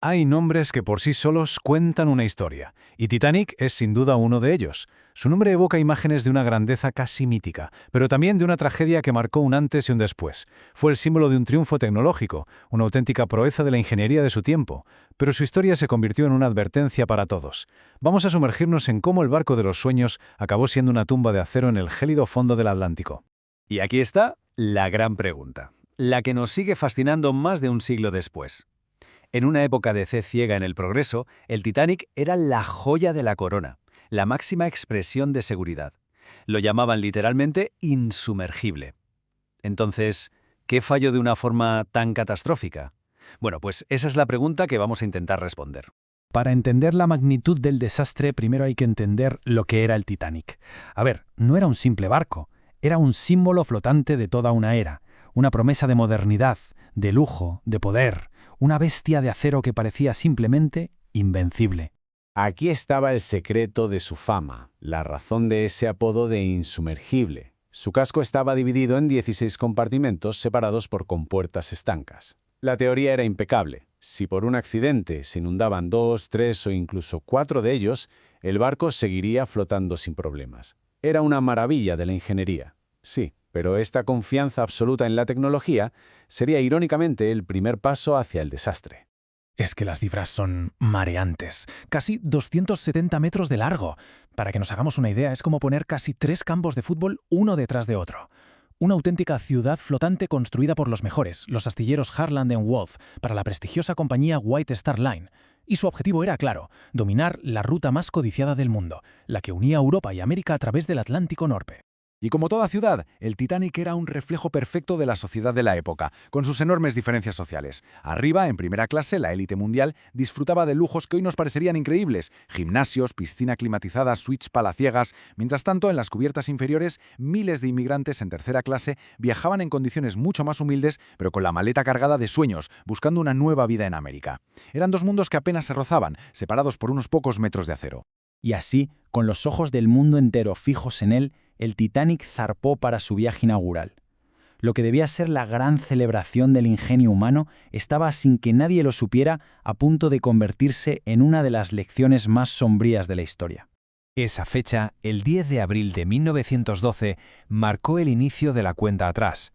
Hay nombres que por sí solos cuentan una historia, y Titanic es sin duda uno de ellos. Su nombre evoca imágenes de una grandeza casi mítica, pero también de una tragedia que marcó un antes y un después. Fue el símbolo de un triunfo tecnológico, una auténtica proeza de la ingeniería de su tiempo, pero su historia se convirtió en una advertencia para todos. Vamos a sumergirnos en cómo el barco de los sueños acabó siendo una tumba de acero en el gélido fondo del Atlántico. Y aquí está la gran pregunta, la que nos sigue fascinando más de un siglo después. En una época de fe ciega en el progreso, el Titanic era la joya de la corona, la máxima expresión de seguridad. Lo llamaban literalmente insumergible. Entonces, ¿qué falló de una forma tan catastrófica? Bueno, pues esa es la pregunta que vamos a intentar responder. Para entender la magnitud del desastre, primero hay que entender lo que era el Titanic. A ver, no era un simple barco, era un símbolo flotante de toda una era, una promesa de modernidad, de lujo, de poder, una bestia de acero que parecía simplemente invencible. Aquí estaba el secreto de su fama, la razón de ese apodo de insumergible. Su casco estaba dividido en 16 compartimentos separados por compuertas estancas. La teoría era impecable. Si por un accidente se inundaban 2, 3 o incluso 4 de ellos, el barco seguiría flotando sin problemas. Era una maravilla de la ingeniería. Sí, pero esta confianza absoluta en la tecnología sería irónicamente el primer paso hacia el desastre. Es que las cifras son mareantes, casi 270 metros de largo. Para que nos hagamos una idea, es como poner casi 3 campos de fútbol uno detrás de otro. Una auténtica ciudad flotante construida por los mejores, los astilleros Harland and Wolff, para la prestigiosa compañía White Star Line. Y su objetivo era claro, dominar la ruta más codiciada del mundo, la que unía Europa y América a través del Atlántico Norte. Y como toda ciudad, el Titanic era un reflejo perfecto de la sociedad de la época, con sus enormes diferencias sociales. Arriba, en primera clase, la élite mundial disfrutaba de lujos que hoy nos parecerían increíbles: gimnasios, piscina climatizada, suites palaciegas. Mientras tanto, en las cubiertas inferiores, miles de inmigrantes en tercera clase viajaban en condiciones mucho más humildes, pero con la maleta cargada de sueños, buscando una nueva vida en América. Eran dos mundos que apenas se rozaban, separados por unos pocos metros de acero. Y así, con los ojos del mundo entero fijos en él, el Titanic zarpó para su viaje inaugural. Lo que debía ser la gran celebración del ingenio humano estaba, sin que nadie lo supiera, a punto de convertirse en una de las lecciones más sombrías de la historia. Esa fecha, el 10 de abril de 1912, marcó el inicio de la cuenta atrás.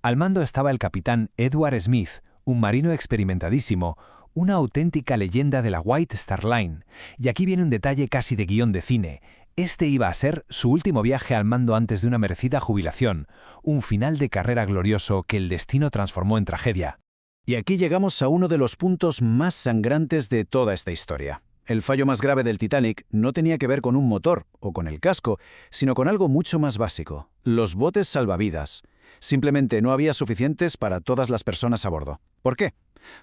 Al mando estaba el capitán Edward Smith, un marino experimentadísimo, una auténtica leyenda de la White Star Line. Y aquí viene un detalle casi de guión de cine. Este iba a ser su último viaje al mando antes de una merecida jubilación, un final de carrera glorioso que el destino transformó en tragedia. Y aquí llegamos a uno de los puntos más sangrantes de toda esta historia. El fallo más grave del Titanic no tenía que ver con un motor o con el casco, sino con algo mucho más básico: los botes salvavidas. Simplemente no había suficientes para todas las personas a bordo. ¿Por qué?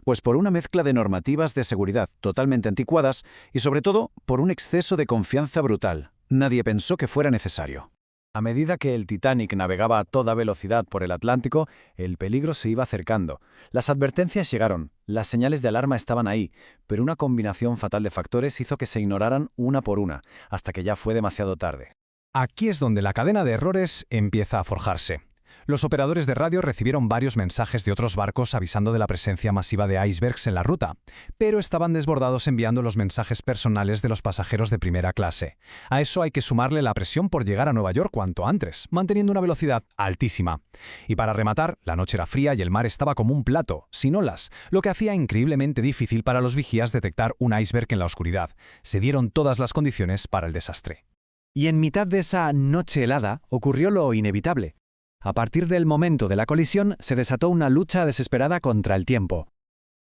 Pues por una mezcla de normativas de seguridad totalmente anticuadas y sobre todo por un exceso de confianza brutal. Nadie pensó que fuera necesario. A medida que el Titanic navegaba a toda velocidad por el Atlántico, el peligro se iba acercando. Las advertencias llegaron, las señales de alarma estaban ahí, pero una combinación fatal de factores hizo que se ignoraran una por una, hasta que ya fue demasiado tarde. Aquí es donde la cadena de errores empieza a forjarse. Los operadores de radio recibieron varios mensajes de otros barcos avisando de la presencia masiva de icebergs en la ruta, pero estaban desbordados enviando los mensajes personales de los pasajeros de primera clase. A eso hay que sumarle la presión por llegar a Nueva York cuanto antes, manteniendo una velocidad altísima. Y para rematar, la noche era fría y el mar estaba como un plato, sin olas, lo que hacía increíblemente difícil para los vigías detectar un iceberg en la oscuridad. Se dieron todas las condiciones para el desastre. Y en mitad de esa noche helada ocurrió lo inevitable. A partir del momento de la colisión, se desató una lucha desesperada contra el tiempo.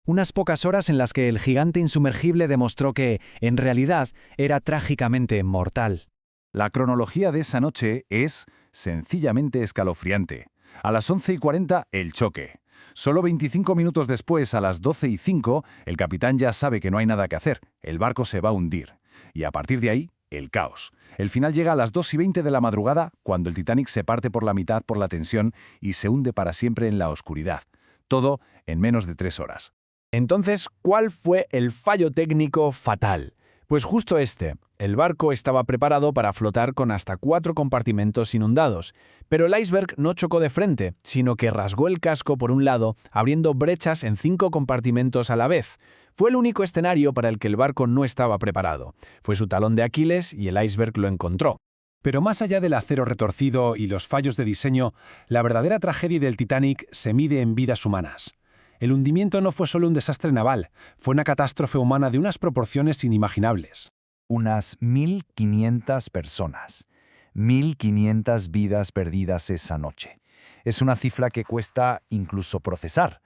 Unas pocas horas en las que el gigante insumergible demostró que, en realidad, era trágicamente mortal. La cronología de esa noche es sencillamente escalofriante. A las 11:40, el choque. Solo 25 minutos después, a las 12:05, el capitán ya sabe que no hay nada que hacer. El barco se va a hundir. Y a partir de ahí, el caos. El final llega a las 2:20 de la madrugada, cuando el Titanic se parte por la mitad por la tensión y se hunde para siempre en la oscuridad. Todo en menos de 3 horas. Entonces, ¿cuál fue el fallo técnico fatal? Pues justo este. El barco estaba preparado para flotar con hasta 4 compartimentos inundados, pero el iceberg no chocó de frente, sino que rasgó el casco por un lado, abriendo brechas en 5 compartimentos a la vez. Fue el único escenario para el que el barco no estaba preparado. Fue su talón de Aquiles y el iceberg lo encontró. Pero más allá del acero retorcido y los fallos de diseño, la verdadera tragedia del Titanic se mide en vidas humanas. El hundimiento no fue solo un desastre naval, fue una catástrofe humana de unas proporciones inimaginables. Unas 1.500 personas. 1.500 vidas perdidas esa noche. Es una cifra que cuesta incluso procesar.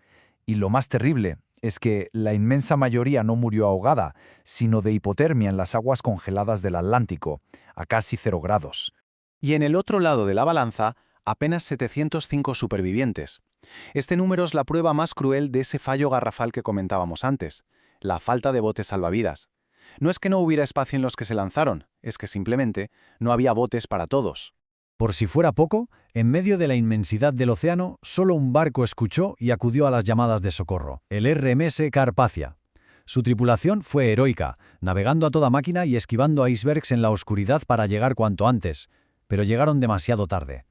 Y lo más terrible es que la inmensa mayoría no murió ahogada, sino de hipotermia en las aguas congeladas del Atlántico, a casi 0 grados. Y en el otro lado de la balanza, apenas 705 supervivientes. Este número es la prueba más cruel de ese fallo garrafal que comentábamos antes, la falta de botes salvavidas. No es que no hubiera espacio en los que se lanzaron, es que simplemente no había botes para todos. Por si fuera poco, en medio de la inmensidad del océano, solo un barco escuchó y acudió a las llamadas de socorro, el RMS Carpathia. Su tripulación fue heroica, navegando a toda máquina y esquivando icebergs en la oscuridad para llegar cuanto antes, pero llegaron demasiado tarde.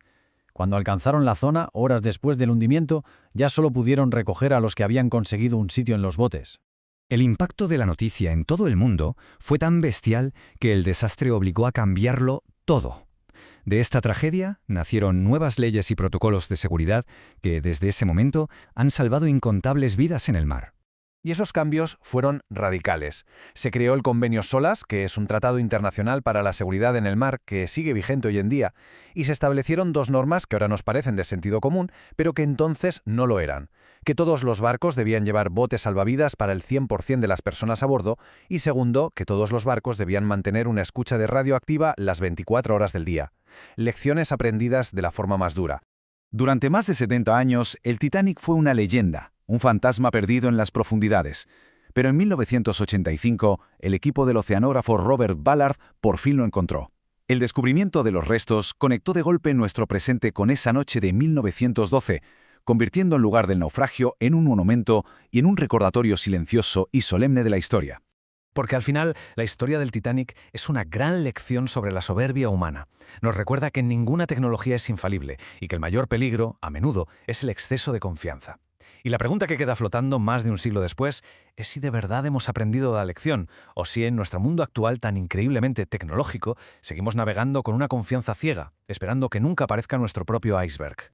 Cuando alcanzaron la zona, horas después del hundimiento, ya solo pudieron recoger a los que habían conseguido un sitio en los botes. El impacto de la noticia en todo el mundo fue tan bestial que el desastre obligó a cambiarlo todo. De esta tragedia nacieron nuevas leyes y protocolos de seguridad que, desde ese momento, han salvado incontables vidas en el mar. Y esos cambios fueron radicales. Se creó el Convenio SOLAS, que es un tratado internacional para la seguridad en el mar que sigue vigente hoy en día, y se establecieron 2 normas que ahora nos parecen de sentido común, pero que entonces no lo eran. Que todos los barcos debían llevar botes salvavidas para el 100% de las personas a bordo, y segundo, que todos los barcos debían mantener una escucha de radio activa las 24 horas del día. Lecciones aprendidas de la forma más dura. Durante más de 70 años, el Titanic fue una leyenda, un fantasma perdido en las profundidades. Pero en 1985, el equipo del oceanógrafo Robert Ballard por fin lo encontró. El descubrimiento de los restos conectó de golpe nuestro presente con esa noche de 1912, convirtiendo el lugar del naufragio en un monumento y en un recordatorio silencioso y solemne de la historia. Porque al final, la historia del Titanic es una gran lección sobre la soberbia humana. Nos recuerda que ninguna tecnología es infalible y que el mayor peligro, a menudo, es el exceso de confianza. Y la pregunta que queda flotando más de un siglo después es si de verdad hemos aprendido la lección o si en nuestro mundo actual tan increíblemente tecnológico seguimos navegando con una confianza ciega, esperando que nunca aparezca nuestro propio iceberg.